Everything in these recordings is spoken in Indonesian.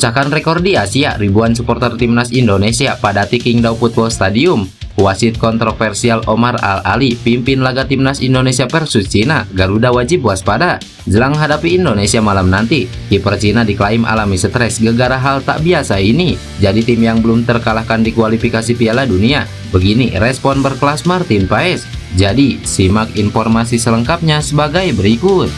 Pecahkan rekor di Asia, ribuan supporter timnas Indonesia padati Qingdao Football Stadium. Wasit kontroversial Omar Al-Ali pimpin laga timnas Indonesia versus Cina. Garuda wajib waspada jelang hadapi Indonesia malam nanti. Kiper Cina diklaim alami stres gegara hal tak biasa ini. Jadi tim yang belum terkalahkan di kualifikasi Piala Dunia. Begini respon berkelas Martin Paes. Jadi simak informasi selengkapnya sebagai berikut.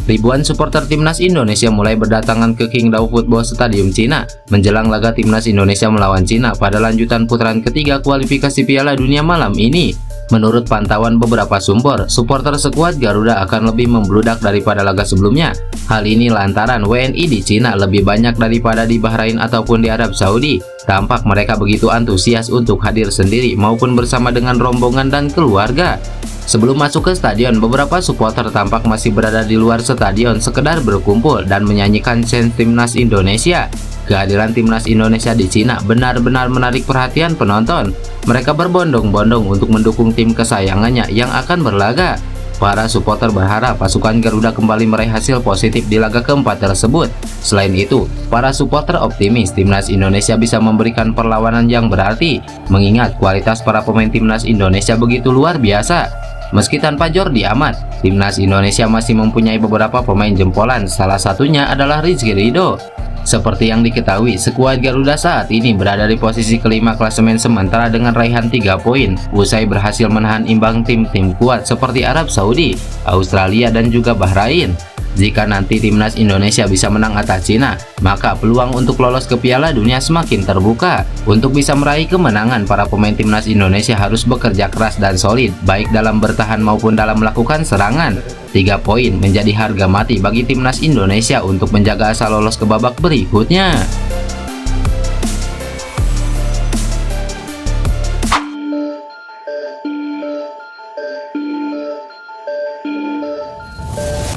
Ribuan supporter timnas Indonesia mulai berdatangan ke Qingdao Football Stadium Cina menjelang laga timnas Indonesia melawan Cina pada lanjutan putaran ketiga kualifikasi Piala Dunia malam ini. Menurut pantauan beberapa sumber, supporter skuad Garuda akan lebih membludak daripada laga sebelumnya. Hal ini lantaran WNI di Cina lebih banyak daripada di Bahrain ataupun di Arab Saudi. Tampak mereka begitu antusias untuk hadir sendiri maupun bersama dengan rombongan dan keluarga. Sebelum masuk ke stadion, beberapa supporter tampak masih berada di luar stadion sekedar berkumpul dan menyanyikan chant timnas Indonesia. Kehadiran timnas Indonesia di Cina benar-benar menarik perhatian penonton. Mereka berbondong-bondong untuk mendukung tim kesayangannya yang akan berlaga. Para supporter berharap pasukan Garuda kembali meraih hasil positif di laga keempat tersebut. Selain itu, para supporter optimis timnas Indonesia bisa memberikan perlawanan yang berarti, mengingat kualitas para pemain timnas Indonesia begitu luar biasa. Meski tanpa Jordi Amat, timnas Indonesia masih mempunyai beberapa pemain jempolan, salah satunya adalah Rizky Ridho. Seperti yang diketahui, skuad Garuda saat ini berada di posisi kelima klasemen sementara dengan raihan 3 poin, usai berhasil menahan imbang tim-tim kuat seperti Arab Saudi, Australia, dan juga Bahrain. Jika nanti timnas Indonesia bisa menang atas Cina, maka peluang untuk lolos ke Piala Dunia semakin terbuka. Untuk bisa meraih kemenangan, para pemain timnas Indonesia harus bekerja keras dan solid, baik dalam bertahan maupun dalam melakukan serangan. 3 poin menjadi harga mati bagi timnas Indonesia untuk menjaga asa lolos ke babak berikutnya.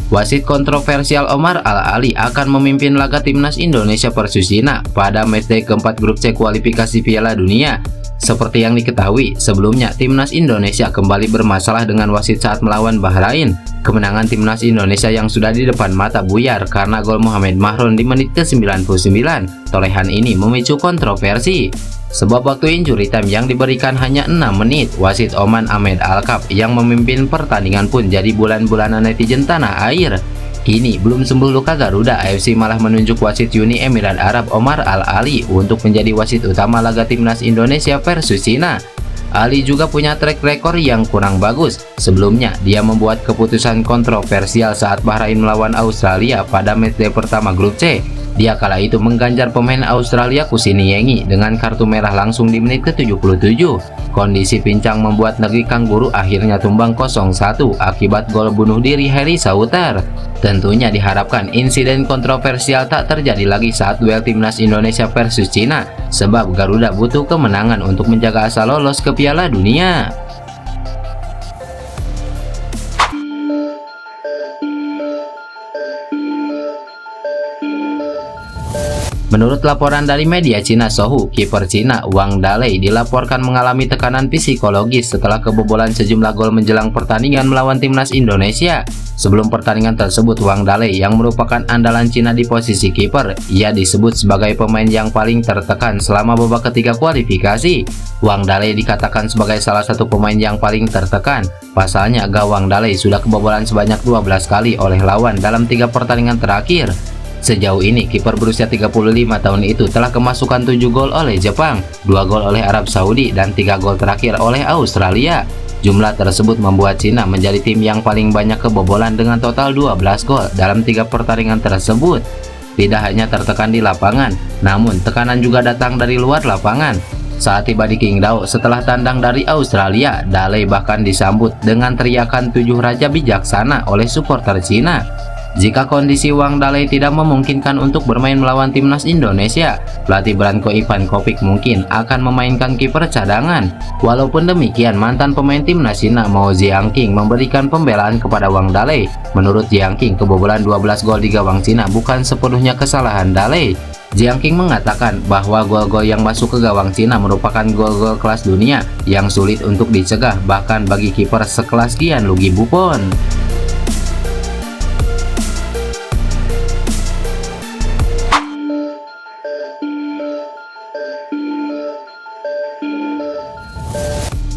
Wasit kontroversial Omar Al-Ali akan memimpin laga timnas Indonesia versus Cina pada matchday keempat grup C kualifikasi Piala Dunia. Seperti yang diketahui, sebelumnya timnas Indonesia kembali bermasalah dengan wasit saat melawan Bahrain. Kemenangan timnas Indonesia yang sudah di depan mata buyar karena gol Mohamed Mahrun di menit ke-99. Torehan ini memicu kontroversi. Sebab waktu injury time yang diberikan hanya 6 menit, wasit Oman Ahmed Alkaf yang memimpin pertandingan pun jadi bulan-bulanan netizen tanah air. Kini belum sembuh luka Garuda, AFC malah menunjuk wasit Uni Emirat Arab Omar Al-Ali untuk menjadi wasit utama laga timnas Indonesia versus Cina. Ali juga punya track record yang kurang bagus. Sebelumnya, dia membuat keputusan kontroversial saat Bahrain melawan Australia pada matchday pertama grup C. Dia kala itu mengganjar pemain Australia Kusiniyengi dengan kartu merah langsung di menit ke-77. Kondisi pincang membuat negeri Kangguru akhirnya tumbang 0-1 akibat gol bunuh diri Harry Sauter. Tentunya diharapkan insiden kontroversial tak terjadi lagi saat duel timnas Indonesia versus Cina, sebab Garuda butuh kemenangan untuk menjaga asa lolos ke Piala Dunia. Menurut laporan dari media Cina Sohu, kiper Cina Wang Dalei dilaporkan mengalami tekanan psikologis setelah kebobolan sejumlah gol menjelang pertandingan melawan timnas Indonesia. Sebelum pertandingan tersebut, Wang Dalei yang merupakan andalan Cina di posisi kiper, ia disebut sebagai pemain yang paling tertekan selama babak ketiga kualifikasi. Wang Dalei dikatakan sebagai salah satu pemain yang paling tertekan. Pasalnya, gawang Dalei sudah kebobolan sebanyak 12 kali oleh lawan dalam 3 pertandingan terakhir. Sejauh ini, kiper berusia 35 tahun itu telah kemasukan 7 gol oleh Jepang, 2 gol oleh Arab Saudi, dan 3 gol terakhir oleh Australia. Jumlah tersebut membuat Cina menjadi tim yang paling banyak kebobolan dengan total 12 gol dalam 3 pertandingan tersebut. Tidak hanya tertekan di lapangan, namun tekanan juga datang dari luar lapangan. Saat tiba di Qingdao setelah tandang dari Australia, Dalei bahkan disambut dengan teriakan 7 raja bijaksana oleh supporter Cina. Jika kondisi Wang Daley tidak memungkinkan untuk bermain melawan timnas Indonesia, pelatih Branko Ivan Kopic mungkin akan memainkan kiper cadangan. Walaupun demikian, mantan pemain timnas Cina Mo Jiangqing memberikan pembelaan kepada Wang Daley. Menurut Jiangqing, kebobolan 12 gol di gawang Cina bukan sepenuhnya kesalahan Daley. Jiangqing mengatakan bahwa gol-gol yang masuk ke gawang Cina merupakan gol-gol kelas dunia yang sulit untuk dicegah bahkan bagi kiper sekelas Gianluigi Buffon.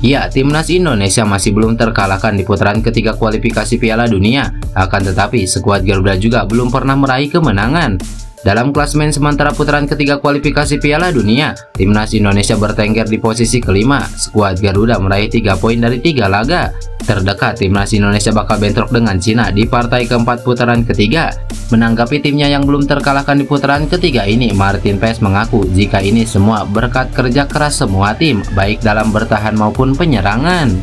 Ya, timnas Indonesia masih belum terkalahkan di putaran ketiga kualifikasi Piala Dunia. Akan tetapi, skuad Garuda juga belum pernah meraih kemenangan. Dalam klasemen sementara putaran ketiga kualifikasi Piala Dunia, timnas Indonesia bertengger di posisi kelima. Skuad Garuda meraih 3 poin dari 3 laga. Terdekat, timnas Indonesia bakal bentrok dengan Cina di partai keempat putaran ketiga. Menanggapi timnya yang belum terkalahkan di putaran ketiga ini, Martin Paes mengaku jika ini semua berkat kerja keras semua tim, baik dalam bertahan maupun penyerangan.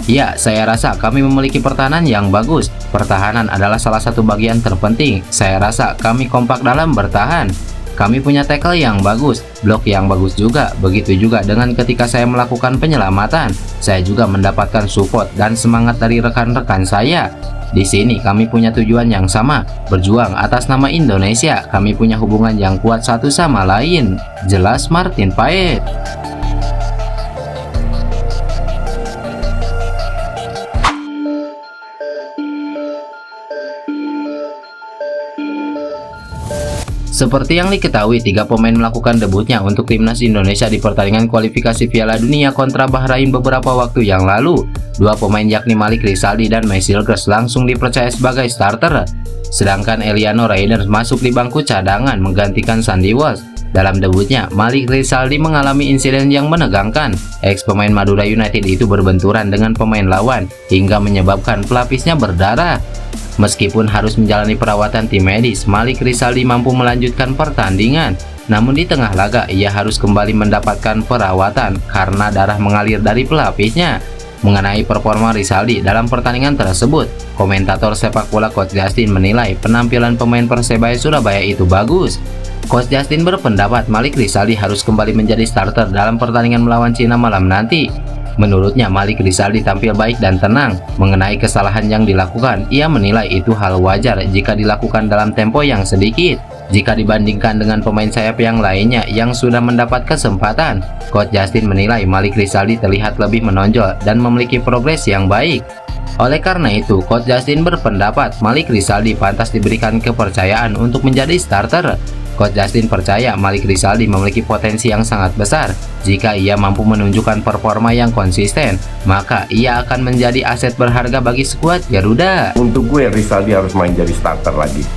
Ya, saya rasa kami memiliki pertahanan yang bagus. Pertahanan adalah salah satu bagian terpenting. Saya rasa kami kompak dalam bertahan. Kami punya tackle yang bagus, blok yang bagus juga. Begitu juga dengan ketika saya melakukan penyelamatan. Saya juga mendapatkan support dan semangat dari rekan-rekan saya. Di sini kami punya tujuan yang sama, berjuang atas nama Indonesia. Kami punya hubungan yang kuat satu sama lain. Jelas Martin Paes. Seperti yang diketahui, 3 pemain melakukan debutnya untuk timnas Indonesia di pertandingan kualifikasi Piala Dunia kontra Bahrain beberapa waktu yang lalu. 2 pemain yakni Malik Rizaldi dan Messilgers langsung dipercaya sebagai starter. Sedangkan Eliano Reinders masuk di bangku cadangan menggantikan Sandy Walsh. Dalam debutnya, Malik Rizaldi mengalami insiden yang menegangkan. Ex pemain Madura United itu berbenturan dengan pemain lawan hingga menyebabkan pelapisnya berdarah. Meskipun harus menjalani perawatan tim medis, Malik Rizaldi mampu melanjutkan pertandingan. Namun di tengah laga, ia harus kembali mendapatkan perawatan karena darah mengalir dari pelapisnya. Mengenai performa Rizaldi dalam pertandingan tersebut, komentator sepak bola Coach Justin menilai penampilan pemain Persebaya Surabaya itu bagus. Coach Justin berpendapat Malik Rizaldi harus kembali menjadi starter dalam pertandingan melawan Cina malam nanti. Menurutnya, Malik Rizaldi tampil baik dan tenang. Mengenai kesalahan yang dilakukan, ia menilai itu hal wajar jika dilakukan dalam tempo yang sedikit. Jika dibandingkan dengan pemain sayap yang lainnya yang sudah mendapat kesempatan, Coach Justin menilai Malik Rizaldi terlihat lebih menonjol dan memiliki progres yang baik. Oleh karena itu, Coach Justin berpendapat Malik Rizaldi pantas diberikan kepercayaan untuk menjadi starter. Coach Justin percaya Malik Rizaldi memiliki potensi yang sangat besar. Jika ia mampu menunjukkan performa yang konsisten, maka ia akan menjadi aset berharga bagi skuad Garuda. Untuk gue, Rizaldi harus main jadi starter lagi.